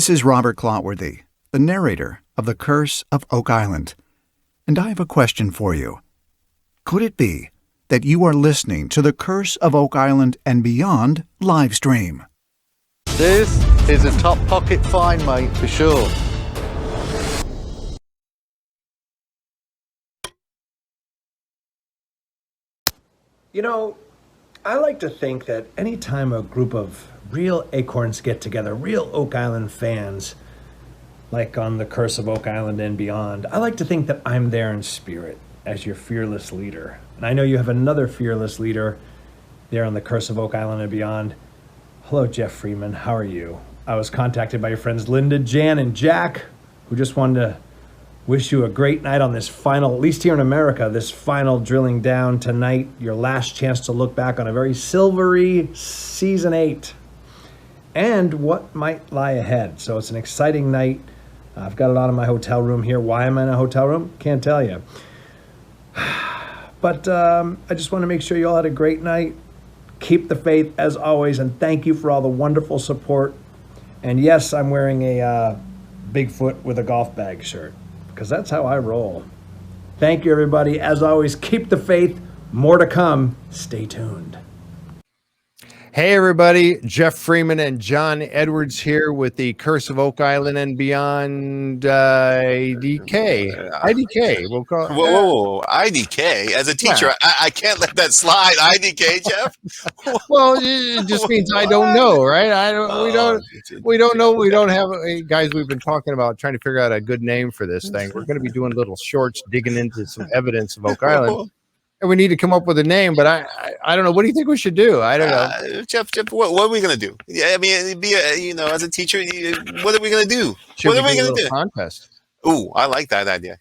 This is Robert Clotworthy, the narrator of The Curse of Oak Island, and I have a question for you. Could it be that you are listening to The Curse of Oak Island and Beyond live stream? This is a top pocket find, mate, for sure. You know, I like to think that anytime a group of real acorns get together, real Oak Island fans, like on The Curse of Oak Island and Beyond, I like to think that I'm there in spirit as your fearless leader. And I know you have another fearless leader there on The Curse of Oak Island and Beyond. Hello, Jeff Freeman. How are you? I was contacted by your friends Linda, Jan, and Jack, who just wanted to wish you a great night on this final, at least here in America, this final drilling down tonight, your last chance to look back on a very silvery season 8 and what might lie ahead. So it's an exciting night. I've got it on in my hotel room here. Why am I in a hotel room? Can't tell you. But I just want to make sure you all had a great night. Keep the faith as always, and thank you for all the wonderful support. And yes, I'm wearing a Bigfoot with a golf bag shirt, because that's how I roll. Thank you, everybody. As always, keep the faith. More to come. Stay tuned. Hey, everybody. Jeff Freeman and John Edwards here with the Curse of Oak Island and Beyond IDK. IDK. We'll call it. Whoa, IDK. As a teacher, yeah. I can't let that slide. IDK, Jeff? Well, it just means I don't know, right? We don't know. We don't have, guys, we've been talking about trying to figure out a good name for this thing. We're going to be doing little shorts, digging into some evidence of Oak Island. And we need to come up with a name, but I don't know. What do you think we should do? I don't know. Jeff, what are we going to do? Yeah, I mean, as a teacher, what are we going to do? What are we going to do? Contest. Ooh, I like that idea.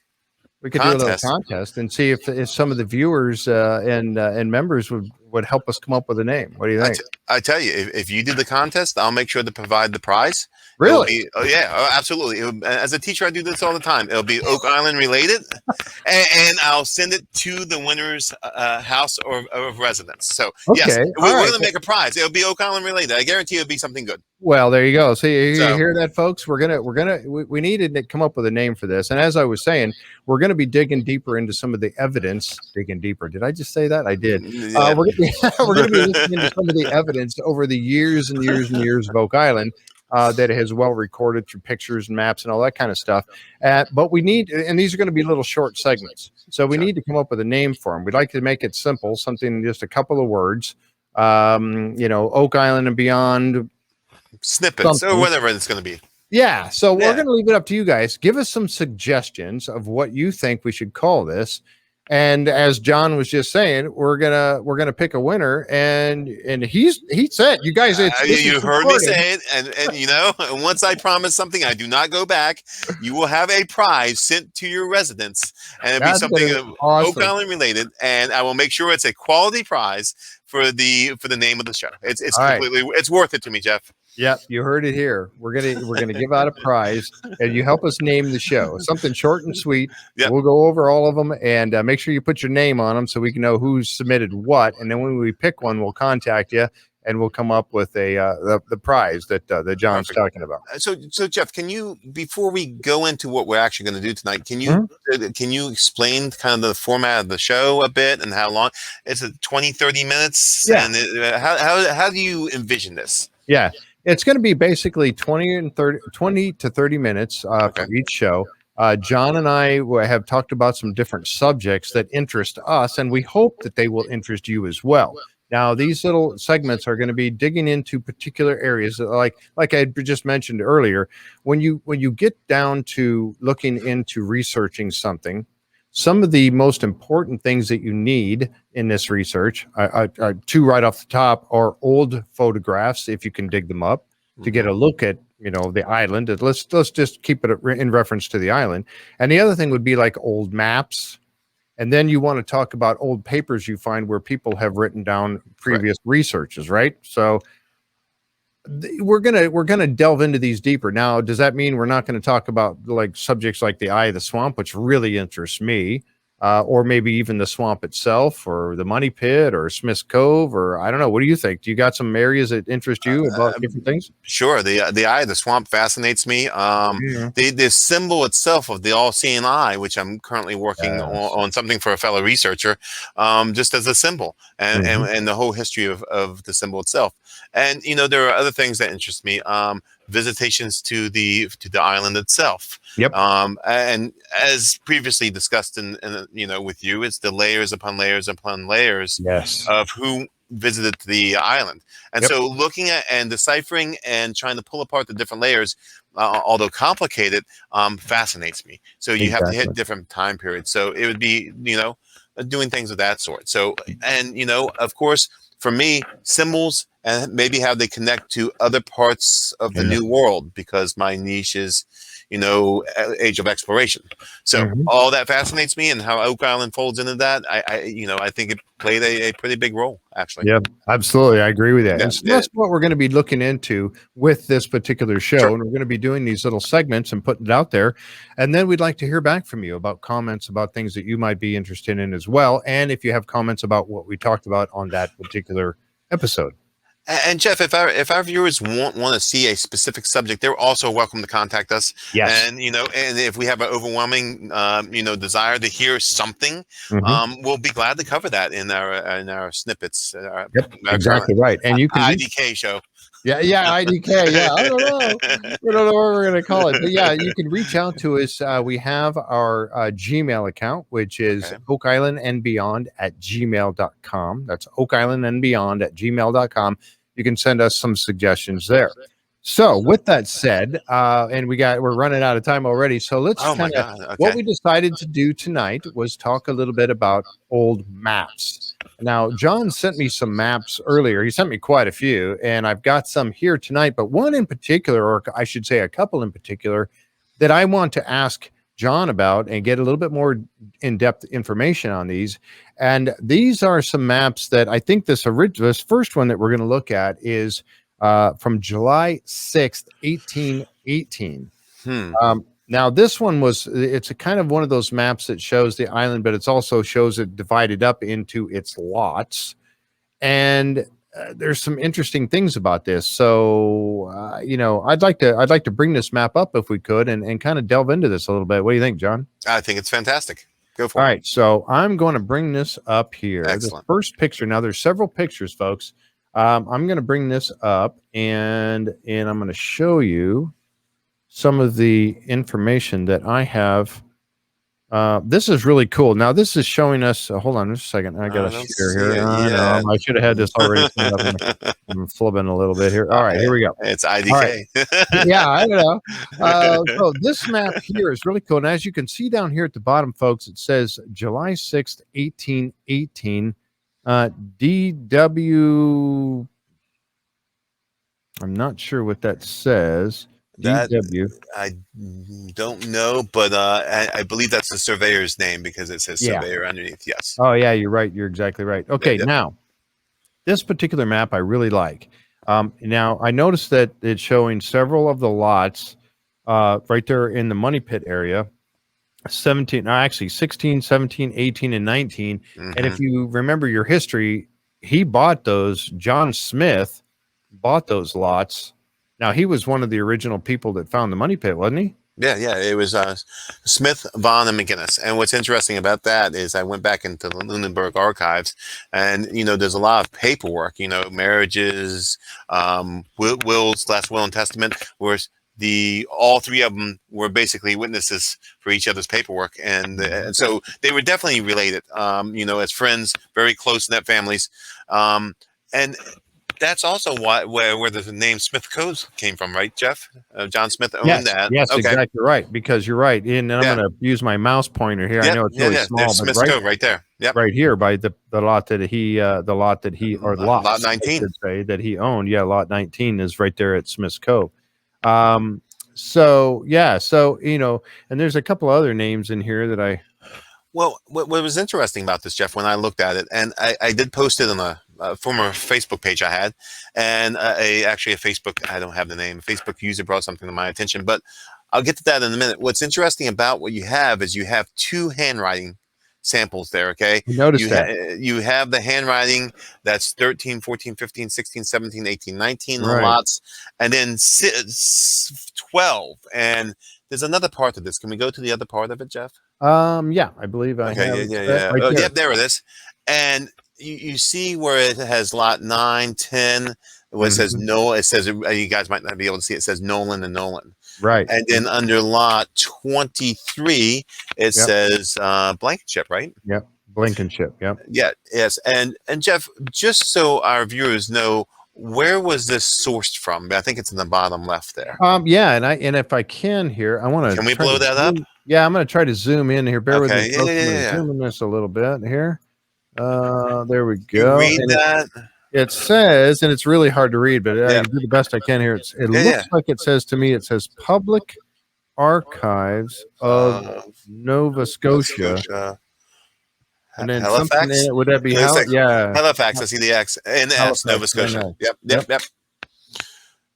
We could do a little contest and see if some of the viewers and members would help us come up with a name. What do you think? I tell you, if you do the contest, I'll make sure to provide the prize. Really? Absolutely. As a teacher, I do this all the time. It'll be Oak Island related, and I'll send it to the winner's house or of residence. So, okay. Yes, we're going to make a prize. It'll be Oak Island related. I guarantee it'll be something good. Well, there you go. So you hear that, folks? We needed to come up with a name for this. And as I was saying, we're going to be digging deeper into some of the evidence. Digging deeper. Did I just say that? I did. Yeah. We're going to be looking into some of the evidence over the years and years and years of Oak Island. That has well recorded through pictures and maps and all that kind of stuff. But we need, and these are going to be little short segments. So we need to come up with a name for them. We'd like to make it simple, something, just a couple of words, Oak Island and Beyond. Snippets or whatever it's going to be. Yeah. So we're going to leave it up to you guys. Give us some suggestions of what you think we should call this. And as John was just saying, we're gonna pick a winner, and he said, you guys, you heard me say it, and once I promise something, I do not go back. You will have a prize sent to your residence, and it'll be something awesome. Oak Island related, and I will make sure it's a quality prize for the name of the show. It's completely it's worth it to me, Jeff. Yep, you heard it here. We're gonna give out a prize, and you help us name the show. Something short and sweet. Yep. We'll go over all of them, and make sure you put your name on them so we can know who's submitted what. And then when we pick one, we'll contact you, and we'll come up with the prize that John's talking about. So Jeff, can you, before we go into what we're actually going to do tonight, can you explain kind of the format of the show a bit and how long? It's 20, 30 minutes. Yeah. And how do you envision this? Yeah. It's going to be basically 20 to 30 minutes for each show. John and I have talked about some different subjects that interest us, and we hope that they will interest you as well. Now, these little segments are going to be digging into particular areas, like I just mentioned earlier. When you get down to looking into researching something, some of the most important things that you need in this research, two right off the top, are old photographs, if you can dig them up, to get a look at the island. Let's just keep it in reference to the island. And the other thing would be like old maps. And then you want to talk about old papers you find where people have written down previous researches, right? So we're gonna delve into these deeper. Now, does that mean we're not going to talk about like subjects like the eye of the swamp, which really interests me? or maybe even the swamp itself, or the Money Pit, or Smith's Cove, or I don't know. What do you think? Do you got some areas that interest you about different things? Sure. The eye of the swamp fascinates me. The symbol itself of the all-seeing eye, which I'm currently working on something for a fellow researcher, just as a symbol, and the whole history of the symbol itself. And there are other things that interest me. Visitations to the island itself. Yep. And as previously discussed in with you, it's the layers upon layers upon layers of who visited the island. And so looking at and deciphering and trying to pull apart the different layers, although complicated, fascinates me. So you have to hit different time periods. So it would be, doing things of that sort. So, and, of course, for me, symbols and maybe how they connect to other parts of the new world, because my niche is, age of exploration. So all that fascinates me, and how Oak Island folds into that. I think it played a pretty big role, actually. Yeah, absolutely. I agree with that. And so that's what we're going to be looking into with this particular show. And we're going to be doing these little segments and putting it out there. And then we'd like to hear back from you about comments about things that you might be interested in as well. And if you have comments about what we talked about on that particular episode. And Jeff, if our viewers want to see a specific subject, they're also welcome to contact us. Yes. And and if we have an overwhelming desire to hear something, we'll be glad to cover that in our snippets. Exactly right. And you can IDK show. Yeah, IDK. Yeah, I don't know. We don't know what we're going to call it. But yeah, you can reach out to us. We have our Gmail account, which is oakislandandbeyond@gmail.com. That's oakislandandbeyond@gmail.com. You can send us some suggestions there. So with that said, and we're running out of time already. So let's what we decided to do tonight was talk a little bit about old maps. Now, John sent me some maps earlier. He sent me quite a few, and I've got some here tonight, but one in particular, or I should say a couple in particular, that I want to ask John about and get a little bit more in-depth information on these. And these are some maps that I think this first one that we're going to look at is from July 6th, 1818. Now, this one it's a kind of one of those maps that shows the island, but it also shows it divided up into its lots. And there's some interesting things about this. So, I'd like to bring this map up if we could and kind of delve into this a little bit. What do you think, John? I think it's fantastic. Go for it. All right. So I'm going to bring this up here. Excellent. The first picture. Now, there's several pictures, folks. I'm going to bring this up and I'm going to show you some of the information that I have. This is really cool. Now, this is showing us. Hold on just a second. I got to share here. I should have had this already. I'm flipping a little bit here. All right, here we go. It's IDK. Right. Yeah, I don't know. So this map here is really cool. And as you can see down here at the bottom, folks, it says July 6th, 1818. DW. I'm not sure what that says. DW. I don't know, but I believe that's the surveyor's name because it says surveyor underneath. Yes. Oh, yeah, you're right. You're exactly right. Okay, now, this particular map I really like. Now, I noticed that it's showing several of the lots right there in the Money Pit area. 16, 17, 18, and 19. And if you remember your history, John Smith bought those lots. Now, he was one of the original people that found the Money Pit, wasn't he? Yeah. It was Smith, Vaughn, and McGinnis. And what's interesting about that is I went back into the Lunenburg archives, and there's a lot of paperwork. Marriages, wills, last will and testament, where all three of them were basically witnesses for each other's paperwork, and so they were definitely related. As friends, very close knit families, and that's also where the name Smith Cove came from, right, Jeff? John Smith owned that. Yes, okay. Exactly right. Because you're right. And I'm going to use my mouse pointer here. I know it's really small, there's but Smith Cove right there. Yep. Right here by the lot that lot 19 that he owned. Yeah, lot 19 is right there at Smith's Cove. And there's a couple other names in here that I. Well, what was interesting about this, Jeff, when I looked at it, and I did post it on a former Facebook page I had, and actually a Facebook, I don't have the name, a Facebook user brought something to my attention, but I'll get to that in a minute. What's interesting about what you have is you have two handwriting samples there. Okay. You noticed that. You have the handwriting that's 13, 14, 15, 16, 17, 18, 19 Right. lots, and then 12. And there's another part of this. Can we go to the other part of it, Jeff? Yeah, I believe I have it right there. Yep, there it is. And you see where it has lot 9, 10, where it says no. It says, you guys might not be able to see it. It says Nolan and Nolan. Right. And then under lot 23, it says Blankenship, right? Yep. Blankenship. Yep. Yeah. Yes. And Jeff, just so our viewers know, where was this sourced from? I think it's in the bottom left there. Yeah, and if I can here, I want to. Can we blow that up? Yeah, I'm going to try to zoom in here. Bear with me. Yeah. Zoom in this a little bit here. There we go. Read that. It says, and it's really hard to read, but I do the best I can here. It looks like it says to me, it says Public Archives of Nova Scotia. And then Halifax? something in it, would that be yeah. Halifax, I see the X. And S, Nova Scotia. Yep.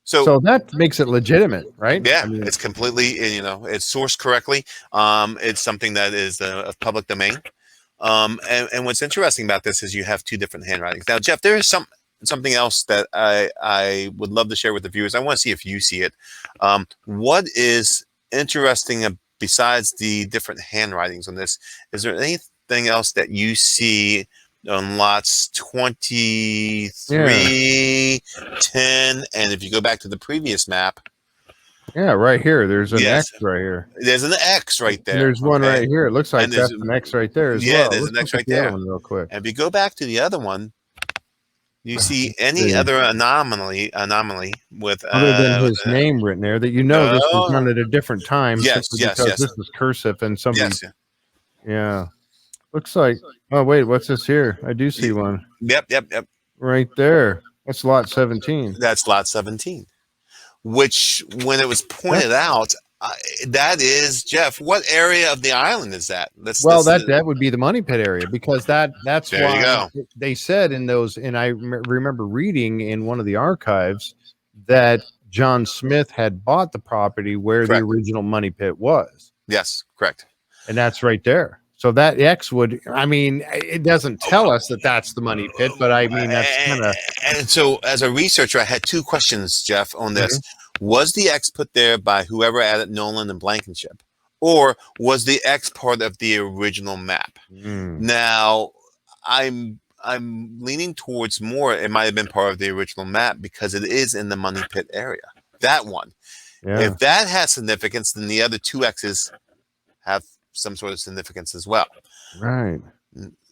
So that makes it legitimate, right? Yeah, it's completely, it's sourced correctly. It's something that is of public domain. And what's interesting about this is you have two different handwritings. Now, Jeff, there is something else that I would love to share with the viewers. I want to see if you see it. What is interesting besides the different handwritings on this? Is there anything else that you see on lots 23, 10, and if you go back to the previous map? Yeah, right here. There's an X right here. There's an X right there. And there's one right here. It looks like that's an X right there as well. Yeah, there's an X right there. One real quick. And if you go back to the other one, you see any other anomaly with other than his name written there that this was done at a different time. Yes. This is cursive and somebody. Yeah. Looks like. Oh wait, what's this here? I do see one. Yep. Right there. That's lot 17. That's lot 17. Which, when it was pointed out, that is, Jeff, what area of the island is that? That would be the Money Pit area, because that's there why you go. They said in those, and I remember reading in one of the archives that John Smith had bought the property where the original Money Pit was. Yes, correct. And that's right there. So that X would, it doesn't tell us that that's the Money Pit, but that's kind of. And so, as a researcher, I had two questions, Jeff, on this. Was the X put there by whoever added Nolan and Blankenship, or was the X part of the original map? Now, I'm leaning towards more. It might have been part of the original map because it is in the Money Pit area. That one. Yeah. If that has significance, then the other two X's have some sort of significance as well. Right.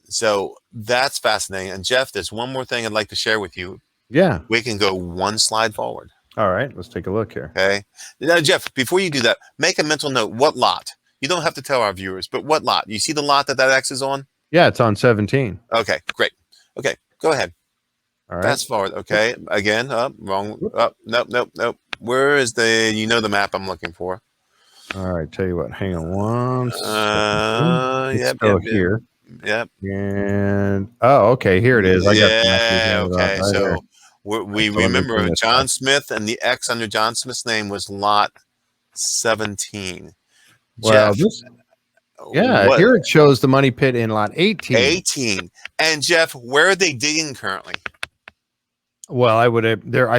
So that's fascinating. And Jeff, there's one more thing I'd like to share with you. Yeah. We can go one slide forward. All right. Let's take a look here. Okay. Now, Jeff, before you do that, make a mental note. What lot? You don't have to tell our viewers, but what lot? You see the lot that X is on? Yeah, it's on 17. Okay, great. Okay, go ahead. All right. Fast forward. Okay. Again, wrong. Nope. Where is the map I'm looking for? All right, tell you what. Hang on one second. Here. Yep. And okay, here it is. I got the map. Okay. Right so here. we remember John Smith, and the X under John Smith's name was lot 17. Well, Jeff, here it shows the Money Pit in lot 18. 18. And Jeff, where are they digging currently? Well, I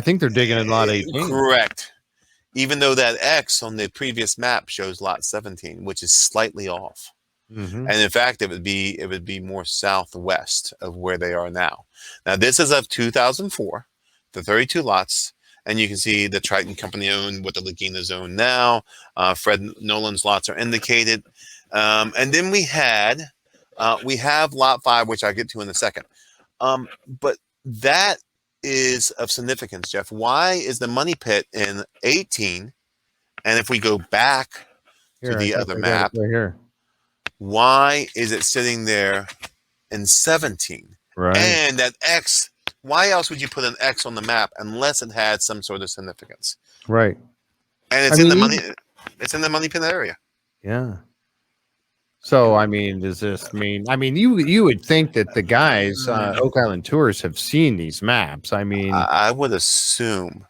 think they're digging in lot 18. Correct. Even though that X on the previous map shows lot 17, which is slightly off. And in fact, it would be more southwest of where they are now. Now, this is of 2004, the 32 lots, and you can see the Triton Company owned what the Laguna Zone now. Fred Nolan's lots are indicated. And then we have lot 5, which I'll get to in a second. But that is of significance, Jeff. Why is the Money Pit in 18? And if we go back to the other map, right here, why is it sitting there in 17? Right. And that X, why else would you put an X on the map unless it had some sort of significance? Right. And it's in the Money Pit area. Yeah. So, does this mean? You would think that the guys, Oak Island Tours, have seen these maps. I would assume,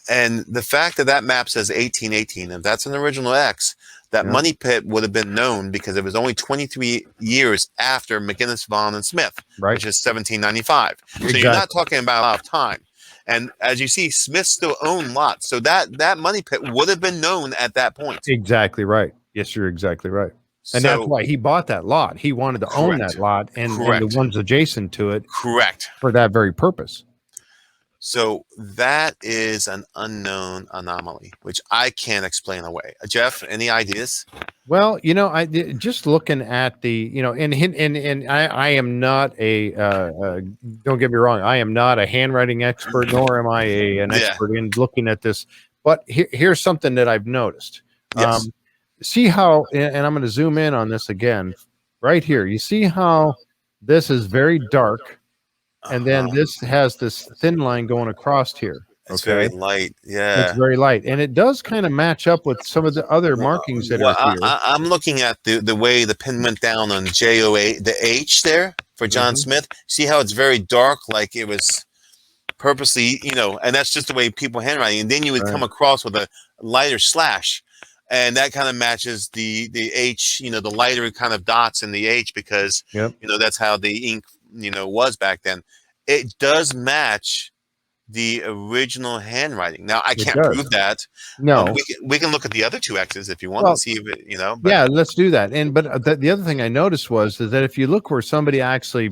and the fact that map says 1818, if that's an original X, that money pit would have been known because it was only 23 years after McGinnis, Vaughn, and Smith, which is 1795. So you're not talking about a lot of time. And as you see, Smith still owned lots. So that money pit would have been known at that point. Exactly right. Yes, you're exactly right. And that's why he bought that lot. He wanted to own that lot and the ones adjacent to it. Correct. For that very purpose. So that is an unknown anomaly, which I can't explain away. Jeff, any ideas? Well, I just looking at the, and I am not don't get me wrong, I am not a handwriting expert, nor am I an expert in looking at this. But here's something that I've noticed. Yes. See how, and I'm going to zoom in on this again, right here. You see how this is very dark. And then this has this thin line going across here. It's very light. Yeah. It's very light. And it does kind of match up with some of the other markings that are here. I'm looking at the way the pin went down on JOA, the H there for John Smith. See how it's very dark, like it was purposely, and that's just the way people handwriting. And then you would come across with a lighter slash. And that kind of matches the H, the lighter kind of dots in the H because, that's how the ink was back then. It does match the original handwriting. Now I can't prove that. No, we can look at the other two X's if you want to see if it, But. Yeah, let's do that. And the other thing I noticed was that if you look where somebody actually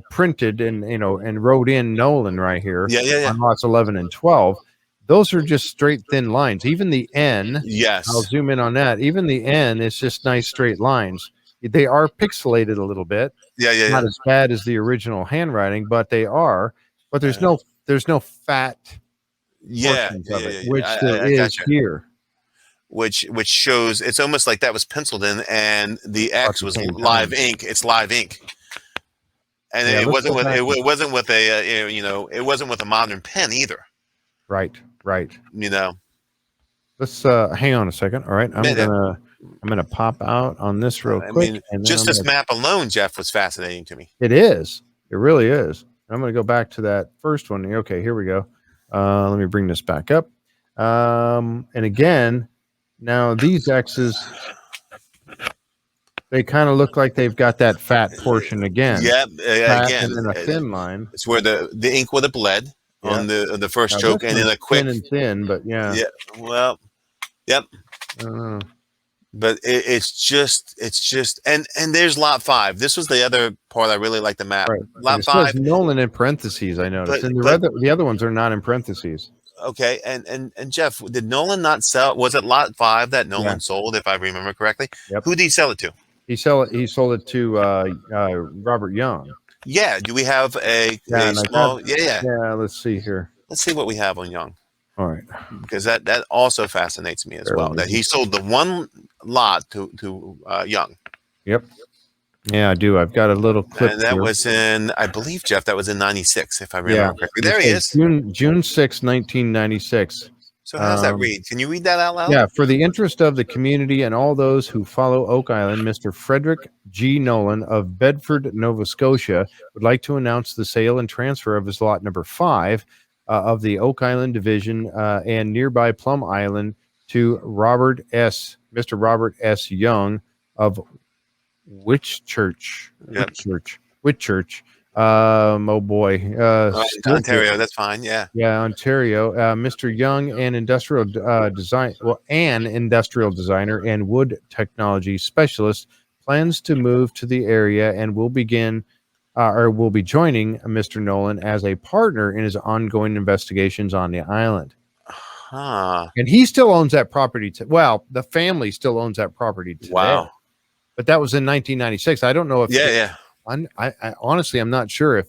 printed and wrote in Nolan right here, on lots 11 and 12. Those are just straight thin lines. Even the N, I'll zoom in on that. Even the N is just nice straight lines. They are pixelated a little bit. Not as bad as the original handwriting, but they are. But there's no fat portions of it, which there is here. Which shows it's almost like that was penciled in, and the X was live ink. It's live ink, and it wasn't with it wasn't with a modern pen either. Right. Let's hang on a second. All right, I'm gonna pop out on this real quick. Just this map alone, Jeff, was fascinating to me. It is. It really is. I'm gonna go back to that first one. Okay, here we go. Let me bring this back up. And again, now these X's, they kind of look like they've got that fat portion again. Yeah, again, and then a thin line. It's where the ink would have bled on the first stroke, and then a quick thin, but yeah. Well, yep. But it's just, and there's lot 5. This was the other part I really like the map. Right. Lot 5. Nolan in parentheses, I noticed, and the other ones are not in parentheses. Okay, and Jeff, did Nolan not sell? Was it lot 5 that Nolan sold, if I remember correctly? Yep. Who did he sell it to? He sold it to Robert Young. Yeah. Do we have a small? Yeah. Let's see here. Let's see what we have on Young. All right, because that also fascinates me as well. That he sold the one lot to Young. Yep. Yeah, I do. I've got a little clip. And that was in, I believe, Jeff, that was in 96, if I remember correctly. There he is. June 6, 1996. So how does that read? Can you read that out loud? Yeah. For the interest of the community and all those who follow Oak Island, Mr. Frederick G. Nolan of Bedford, Nova Scotia, would like to announce the sale and transfer of his lot number 5 of the Oak Island Division and nearby Plum Island to Mr. Robert S. Young of Whitchurch. Ontario, that's fine. Yeah, Ontario. Mr. Young, an industrial designer and wood technology specialist, plans to move to the area and will be joining Mr. Nolan as a partner in his ongoing investigations on the island. And he still owns that property. The family still owns that property today. Wow. But that was in 1996. I don't know if. I honestly, I'm not sure if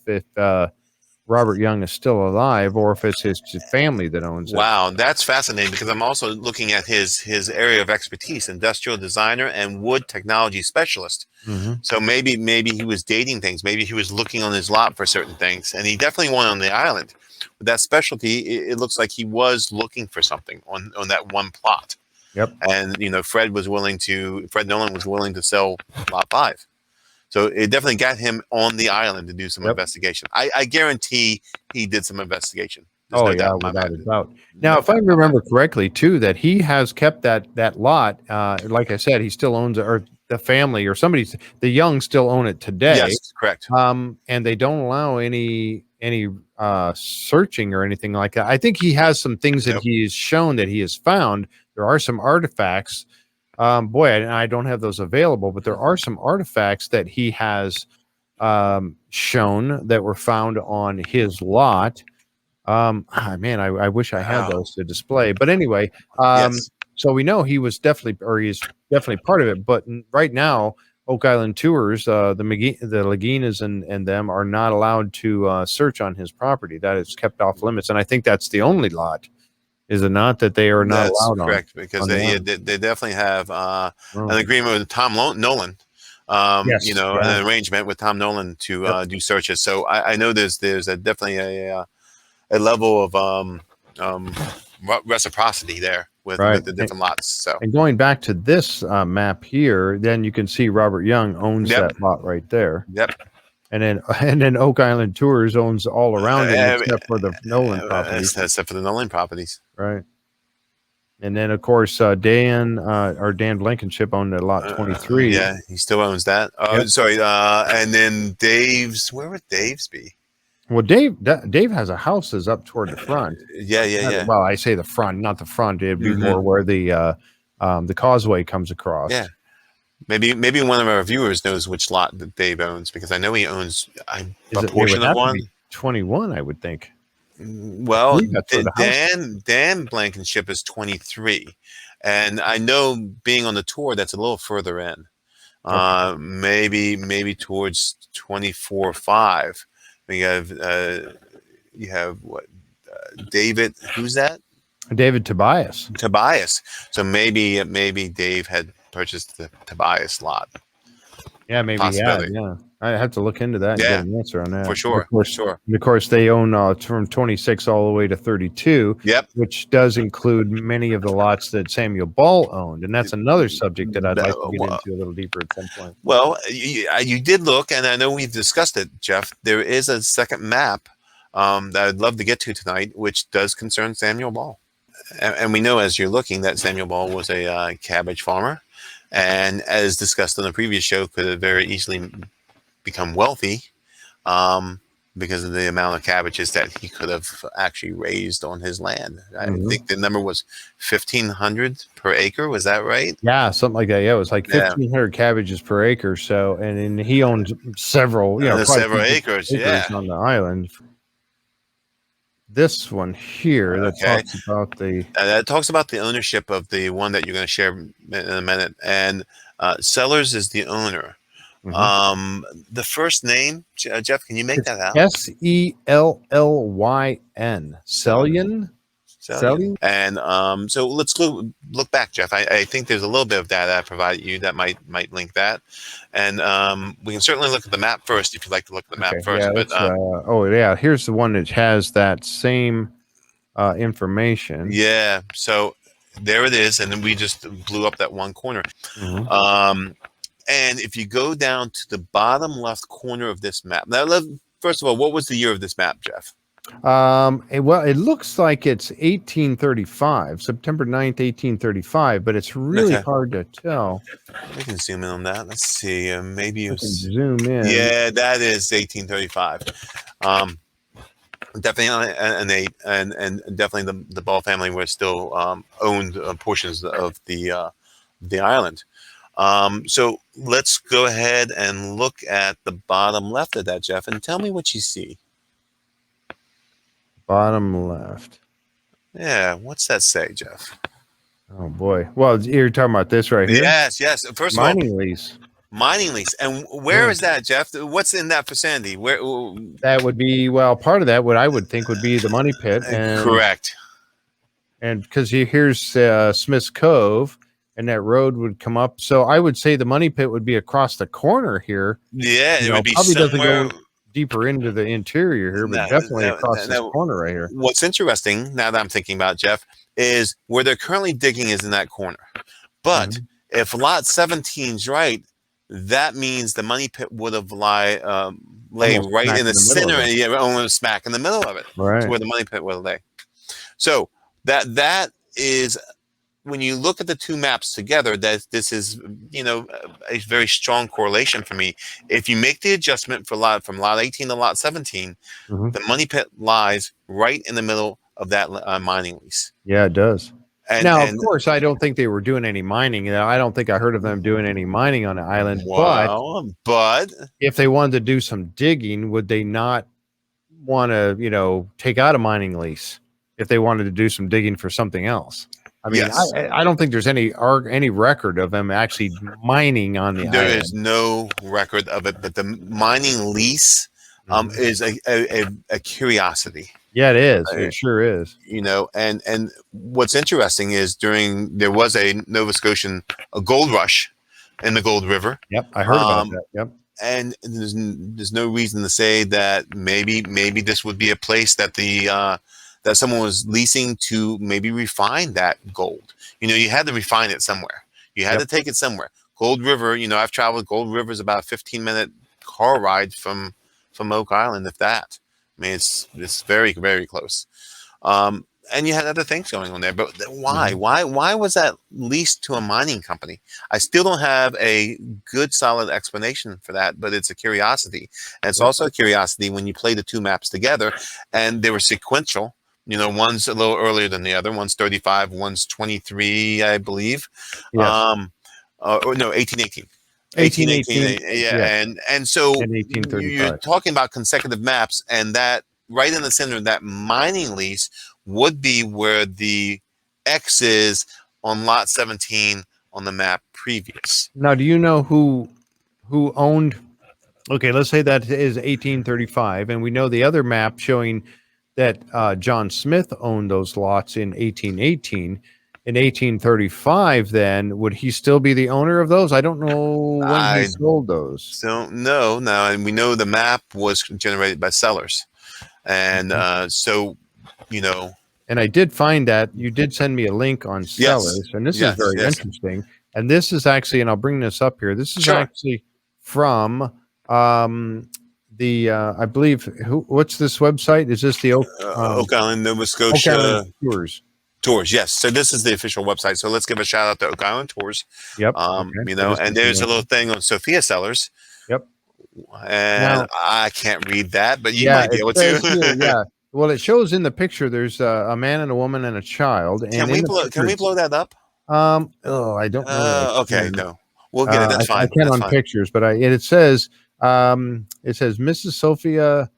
Robert Young is still alive or if it's his family that owns it. Wow, that's fascinating because I'm also looking at his area of expertise: industrial designer and wood technology specialist. Mm-hmm. So maybe he was dating things. Maybe he was looking on his lot for certain things, and he definitely went on the island. With that specialty, it looks like he was looking for something on that one plot. Yep. And Fred Nolan was willing to sell lot 5. So it definitely got him on the island to do some investigation. I guarantee he did some investigation. There's no yeah, doubt in my without a mind. doubt. Now, if I remember correctly, too, that he has kept that lot. Like I said, he still owns it, or the family, or somebody, the Young still own it today. Yes, correct. And they don't allow any searching or anything like that. I think he has some things that he has shown that he has found. There are some artifacts. Boy, I don't have those available, but there are some artifacts that he has shown that were found on his lot. Man, I wish I had those to display. But anyway, Yes. so we know he was definitely, or he's definitely part of it. But right now, Oak Island Tours, the Laginas and them are not allowed to search on his property. That is kept off limits, and I think that's the only lot. Is it not that they are not allowed on? Correct, because they definitely have an agreement with Tom Nolan. Yes, an arrangement with Tom Nolan to do searches. So I know there's definitely a level of reciprocity there with the different lots. So, and going back to this map here, then you can see Robert Young owns that lot right there. Yep. And then Oak Island Tours owns all around it except for the Nolan properties. Except for the Nolan properties. Right. And then of course Dan Blankenship owned lot 23. Yeah, he still owns that. Sorry. And then Dave's. Where would Dave's be? Well, Dave has a house that's up toward the front. Yeah. Well, I say the front, not the front. It'd be more where the causeway comes across. Yeah. Maybe one of our viewers knows which lot that Dave owns, because I know he owns a portion of one. 21, I would think. Well, Dan Blankenship is 23, and I know being on the tour that's a little further in. Maybe towards 24-5. You have what? David. Who's that? David Tobias. So maybe Dave had purchased the Tobias lot. Yeah, maybe. Yeah. I have to look into that and get an answer on that. For sure. Of course, they own from 26 all the way to 32. Yep. Which does include many of the lots that Samuel Ball owned, and that's another subject that I'd like to get into a little deeper at some point. Well, you did look, and I know we've discussed it, Jeff. There is a second map that I'd love to get to tonight, which does concern Samuel Ball. And we know, as you're looking, that Samuel Ball was a cabbage farmer, and as discussed on the previous show, could have very easily become wealthy because of the amount of cabbages that he could have actually raised on his land. I think the number was 1,500 per acre. Was that right? Yeah, something like that. Yeah, it was like 1,500 cabbages per acre. So, and he owned several, several acres on the island. This one here that talks about the ownership of the one that you're going to share in a minute, and Sellers is the owner. The first name, Jeff, can you make that out? Sellyn. Sellian. And so let's look back, Jeff. I think there's a little bit of data I provided you that might link that, and we can certainly look at the map first if you'd like to look at the map first. But here's the one that has that same information. Yeah, so there it is, and then we just blew up that one corner. And if you go down to the bottom left corner of this map, now, first of all, what was the year of this map, Jeff? It looks like it's 1835, September 9th, 1835, but it's really hard to tell. We can zoom in on that. Let's see. Maybe you can zoom in. Yeah, that is 1835. Definitely and definitely the Ball family were still owned portions of the island. So let's go ahead and look at the bottom left of that, Jeff, and tell me what you see. Bottom left. Yeah, what's that say, Jeff? Oh boy. Well, you're talking about this right here. Yes. First of all, mining lease. And where is that, Jeff? What's in that vicinity? Where? That would be part of that. What I would think would be the money pit. Correct. And because here's Smith's Cove. And that road would come up. So I would say the money pit would be across the corner here. Yeah, it would be probably somewhere doesn't go deeper into the interior here, but definitely across this corner right here. What's interesting, now that I'm thinking about, Jeff, is where they're currently digging is in that corner. But if lot 17's right, that means the money pit would have lay Almost right smack in the in the middle center, of it. and almost smack in the middle of it. Right. To where the money pit will lay. So that is, when you look at the two maps together, that this is, a very strong correlation for me. If you make the adjustment from lot 18 to lot 17, the money pit lies right in the middle of that mining lease. Yeah, it does. And of course, I don't think they were doing any mining. I don't think I heard of them doing any mining on the island. But if they wanted to do some digging, would they not want to, take out a mining lease if they wanted to do some digging for something else? I mean, yes. I don't think there's any record of them actually mining on the island. There is no record of it, but the mining lease is a curiosity. Yeah, it is. It sure is. And what's interesting is there was a Nova Scotian gold rush in the Gold River. Yep, I heard about that. Yep. And there's no reason to say that maybe this would be a place that that someone was leasing to maybe refine that gold. You had to refine it somewhere. You had to take it somewhere. Gold River, I've traveled. Gold River is about a 15-minute car ride from Oak Island, if that. I mean, it's very, very close. And you had other things going on there, but why? Why was that leased to a mining company? I still don't have a good, solid explanation for that, but it's a curiosity. And it's also a curiosity when you play the two maps together, and they were sequential. One's a little earlier than the other. One's 35, one's 23, I believe. Yes. Or no, 1818. 1818. Yeah. And so and 1835. You're talking about consecutive maps, and that right in the center of that mining lease would be where the X is on lot 17 on the map previous. Now, do you know who owned? Okay, let's say that is 1835, and we know the other map showing that John Smith owned those lots in 1818. In 1835, then would he still be the owner of those? I don't know when he sold those. Don't know now, and we know the map was generated by sellers, and And I did find that you did send me a link on sellers, and this is very interesting. And this is actually, and I'll bring this up here. This is actually from I believe, what's this website? Is this the Oak Island, Nova Scotia Oak Island Tours? Yes. So this is the official website. So let's give a shout out to Oak Island Tours. Yep. And there's a little thing on Sophia Sellers. Yep. And I can't read that, but you might be able to. Yeah. Well, it shows in the picture. There's a man and a woman and a child. And can we blow that up? I don't know. Okay, no, we'll get it. That's fine. I can on pictures, but it says Mrs. Sophia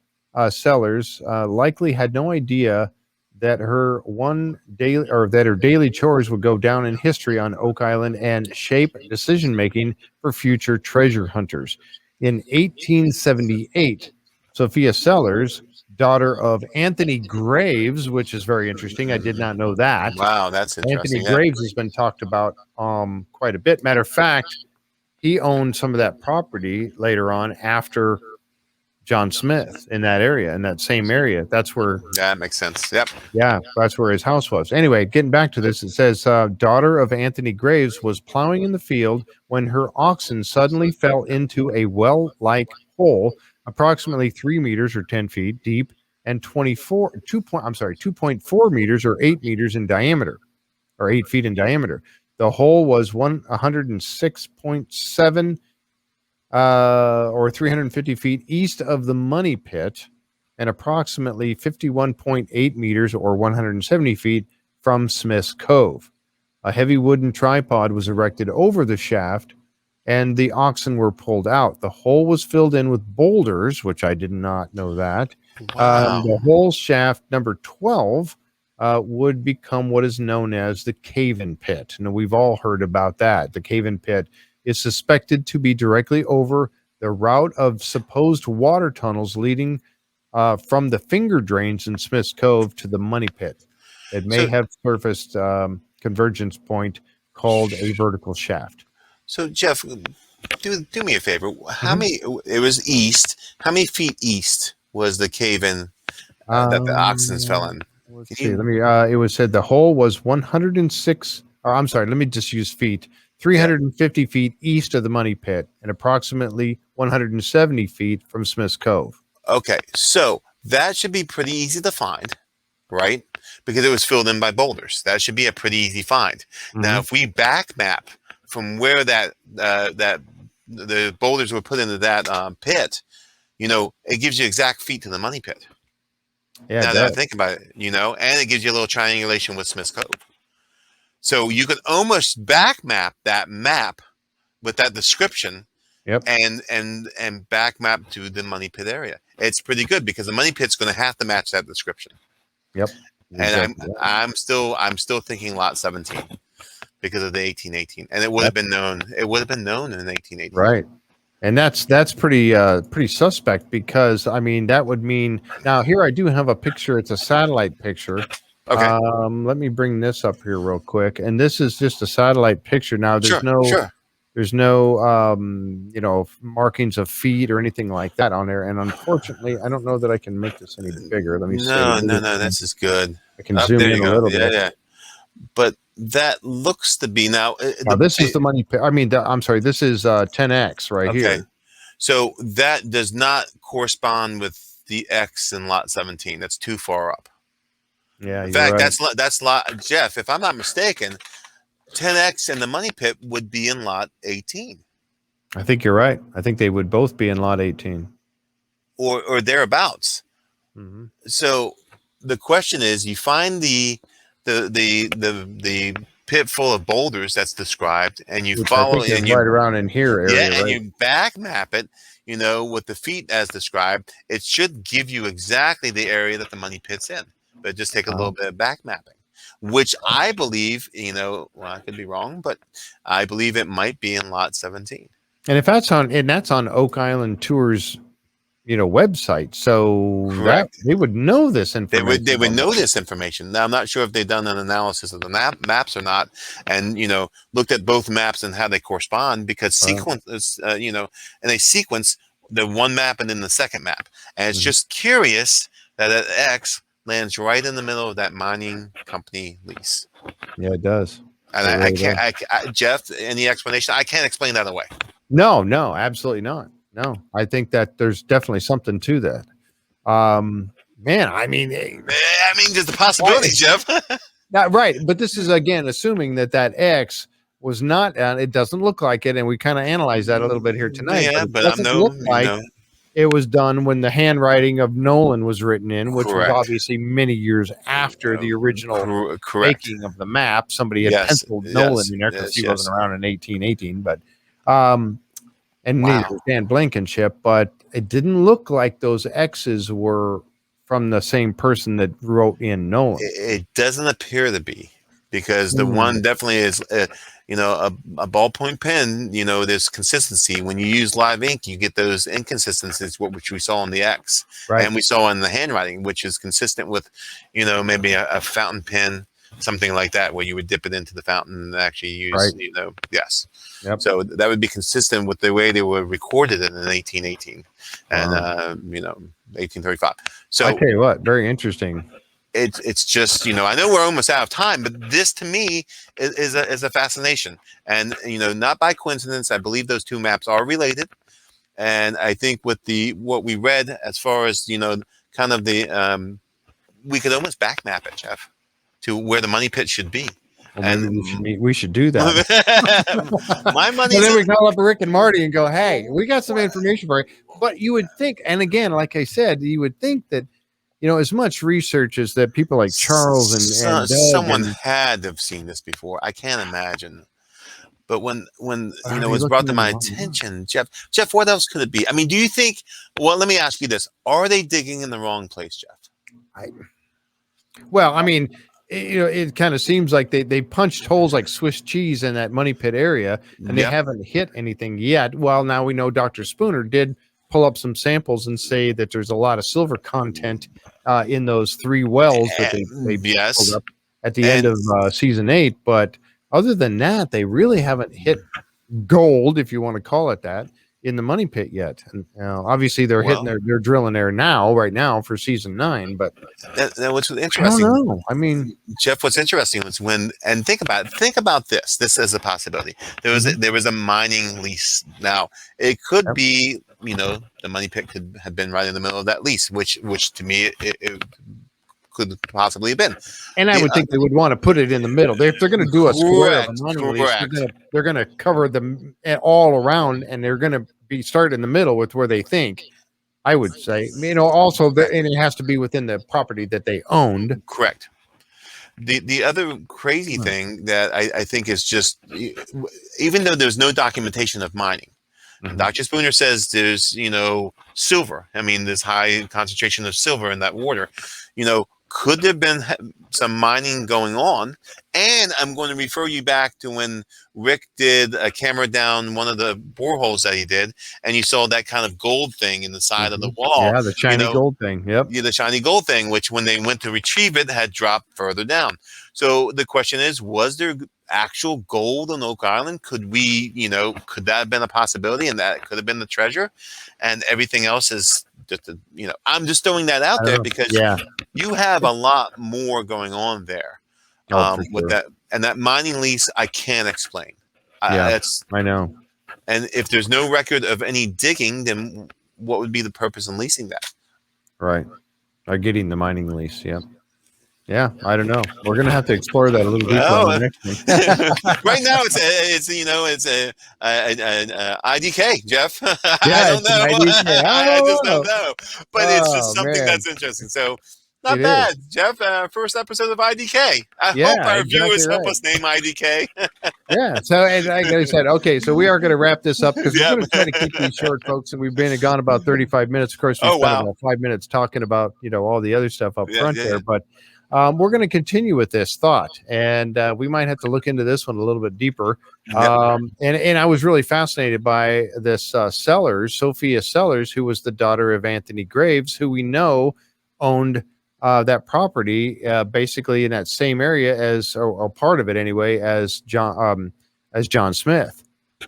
Sellers likely had no idea that her daily chores would go down in history on Oak Island and shape decision making for future treasure hunters. In 1878, Sophia Sellers, daughter of Anthony Graves, which is very interesting. I did not know that. Wow, that's interesting. Anthony Graves has been talked about quite a bit. Matter of fact, he owned some of that property later on after John Smith in that area, in that same area. That's where that makes sense. Yep. Yeah, that's where his house was. Anyway, getting back to this, it says daughter of Anthony Graves was plowing in the field when her oxen suddenly fell into a well-like hole approximately 3 meters or 10 feet deep and 2.4 meters or 8 meters in diameter, or 8 feet in diameter. The hole was 106.7 or 350 feet east of the money pit and approximately 51.8 meters or 170 feet from Smith's Cove. A heavy wooden tripod was erected over the shaft and the oxen were pulled out. The hole was filled in with boulders, which I did not know that. Wow. The hole shaft number 12 would become what is known as the cave-in pit. Now, we've all heard about that. The cave-in pit is suspected to be directly over the route of supposed water tunnels leading from the finger drains in Smith's Cove to the money pit. It may have surfaced convergence point called a vertical shaft. So, Jeff, do me a favor. How many? It was east. How many feet east was the cave-in that the oxen fell in? Let's see. It was said the hole was 106. Or I'm sorry. Let me just use feet. 350 feet east of the money pit and approximately 170 feet from Smith's Cove. Okay, so that should be pretty easy to find, right? Because it was filled in by boulders. That should be a pretty easy find. Now, if we back map from where that the boulders were put into that pit, it gives you exact feet to the money pit. Yeah, now that I think about it, and it gives you a little triangulation with Smith's Cove. So you could almost back map that map with that description. Yep. And back map to the money pit area. It's pretty good because the money pit's going to have to match that description. Yep. And I'm still thinking lot 17 because of the 1818, and it would have been known. It would have been known in 1818. Right. And that's pretty suspect because that would mean now here I do have a picture. It's a satellite picture. Okay. Let me bring this up here real quick. And this is just a satellite picture. Now there's no markings of feet or anything like that on there. And unfortunately, I don't know that I can make this any bigger. Let me see. No, this is good. I can zoom in a little bit. Yeah. But that looks to be now this is the money pit. I'm sorry, this is 10X right here. So that does not correspond with the X in lot 17. That's too far up. Yeah. In fact, that's lot Jeff, if I'm not mistaken, 10X and the money pit would be in lot 18. I think you're right. I think they would both be in lot 18 or thereabouts. So the question is, you find the pit full of boulders that's described, and you follow and you right around in here area, and you back map it, with the feet as described. It should give you exactly the area that the money pit's in, but just take a little bit of back mapping. Which I believe, I could be wrong, but I believe it might be in lot 17. And if that's on Oak Island Tours, website, so they would know this information. They would know this information. Now I'm not sure if they've done an analysis of the maps or not, and looked at both maps and how they correspond because sequences, and they sequence the one map and then the second map, and it's just curious that at X lands right in the middle of that mining company lease. Yeah, it does. And I can't, Jeff, any explanation? I can't explain that away. No, absolutely not. No, I think that there's definitely something to that. There's a possibility, Jeff. Not right. But this is, again, assuming that X was not, it doesn't look like it. And we kind of analyzed that a little bit here tonight. Yeah, but I'm it was done when the handwriting of Nolan was written in, which was obviously many years after the original making of the map. Somebody had penciled Nolan in there because he wasn't around in 1818. But and neither was Dan Blankenship. But it didn't look like those X's were from the same person that wrote in Nolan. It doesn't appear to be, because the one definitely is a ballpoint pen. There's consistency. When you use live ink, you get those inconsistencies, which we saw in the X, and we saw in the handwriting, which is consistent with maybe a fountain pen, something like that, where you would dip it into the fountain and actually use So that would be consistent with the way they were recorded in 1818 and 1835. So I tell you what, very interesting. It's just, I know we're almost out of time, but this to me is a fascination. And, not by coincidence, I believe those two maps are related. And I think with what we read as far as, kind of we could almost back map it, Jeff, to where the money pit should be. Well, and we should do that. My money. So then we call up Rick and Marty and go, "Hey, we got some information for you." But you would think, and again, like I said, you would think that as much research as that people like Charles and someone had to have seen this before. I can't imagine. But when it was brought to my attention, Jeff, what else could it be? I mean, do you think? Well, let me ask you this: are they digging in the wrong place, Jeff? It kind of seems like they punched holes like Swiss cheese in that money pit area, and they haven't hit anything yet. Well, now we know Dr. Spooner did pull up some samples and say that there's a lot of silver content in those 3 wells that they pulled up at the end of season 8. But other than that, they really haven't hit gold, if you want to call it that. in the money pit yet. And obviously they're they're drilling there right now for season 9. But what's interesting? I don't know. I mean, Jeff, what's interesting is think about this. This is a possibility. There was a mining lease. Now it could be, the money pit could have been right in the middle of that lease, which to me it could possibly have been. And I would think they would want to put it in the middle. If they're going to do a square of a mining lease, they're going to cover them all around, and they're going to be start in the middle with where they think. I would say, also, and it has to be within the property that they owned. Correct. The other crazy thing that I think is just, even though there's no documentation of mining, Dr. Spooner says there's, silver. I mean, there's high concentration of silver in that water. Could there have been some mining going on? And I'm going to refer you back to when Rick did a camera down one of the boreholes that he did, and you saw that kind of gold thing in the side of the wall. Yeah, the shiny gold thing. Yep. Yeah, the shiny gold thing, which when they went to retrieve it had dropped further down. So the question is, was there actual gold on Oak Island? Could we, could that have been a possibility, and that could have been the treasure? And everything else is just, I'm just throwing that out there because you have a lot more going on there with that. And that mining lease, I can't explain. I know. And if there's no record of any digging, then what would be the purpose in leasing that? Right. Or getting the mining lease. Yeah. Yeah, I don't know. We're gonna have to explore that a little deeper on the next one. Right now, it's a IDK, Jeff. Yeah, I don't know. I just don't know. But it's just something man. that's interesting. So not bad, Jeff. First episode of IDK. I hope our viewers help us name IDK. Yeah. So, and like I said, okay, so we are going to wrap this up because we're going to try to keep these short, folks, and we've been gone about 35 minutes. Of course, we spent about 5 minutes talking about all the other stuff up front there, but. We're going to continue with this thought, and we might have to look into this one a little bit deeper. And I was really fascinated by this Sophia Sellers, who was the daughter of Anthony Graves, who we know owned that property basically in that same area as, or part of it anyway, as John Smith.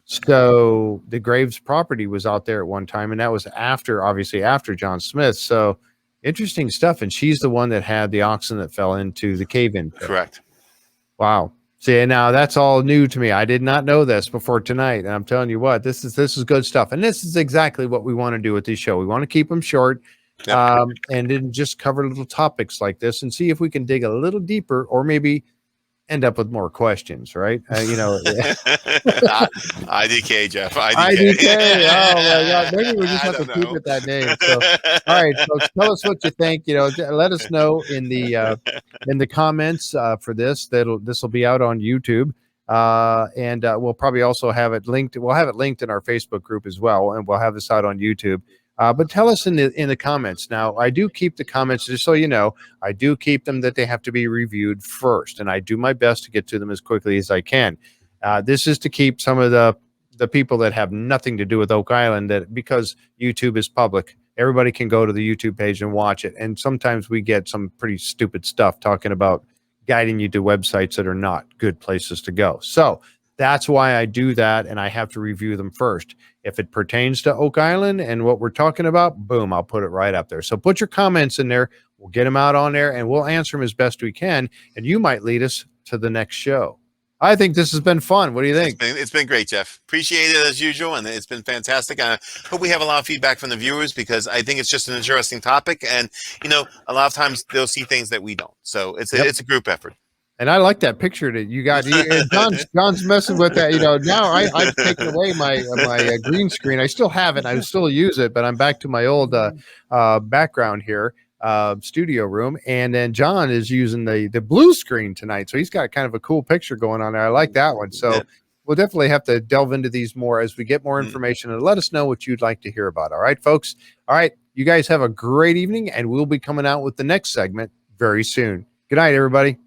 So the Graves property was out there at one time, and that was obviously after John Smith. So interesting stuff. And she's the one that had the oxen that fell into the cave-in pit. Correct. Wow. See, now that's all new to me. I did not know this before tonight. And I'm telling you what, this is good stuff. And this is exactly what we want to do with this show. We want to keep them short and then just cover little topics like this and see if we can dig a little deeper or maybe end up with more questions, right? IDK, Jeff. IDK. Oh my God. Maybe we just have to keep it that name. So, all right, folks, tell us what you think. Let us know in the comments for this. This will be out on YouTube. And we'll probably also have it linked. We'll have it linked in our Facebook group as well, and we'll have this out on YouTube. But tell us in the comments. Now, I do keep the comments, just so you know, I do keep them that they have to be reviewed first, and I do my best to get to them as quickly as I can. This is to keep some of the people that have nothing to do with Oak Island, that because YouTube is public, everybody can go to the YouTube page and watch it. And sometimes we get some pretty stupid stuff talking about guiding you to websites that are not good places to go. So that's why I do that, and I have to review them first. If it pertains to Oak Island and what we're talking about, boom, I'll put it right up there. So put your comments in there. We'll get them out on there, and we'll answer them as best we can, and you might lead us to the next show. I think this has been fun. What do you think? It's been great, Jeff. Appreciate it as usual, and it's been fantastic. I hope we have a lot of feedback from the viewers because I think it's just an interesting topic, and a lot of times they'll see things that we don't. So it's a group effort. And I like that picture that you got. John's messing with that. Now I've taken away my green screen. I still have it. I still use it, but I'm back to my old background here, studio room. And then John is using the blue screen tonight. So he's got kind of a cool picture going on there. I like that one. So we'll definitely have to delve into these more as we get more information, and let us know what you'd like to hear about. All right, folks. All right. You guys have a great evening, and we'll be coming out with the next segment very soon. Good night, everybody.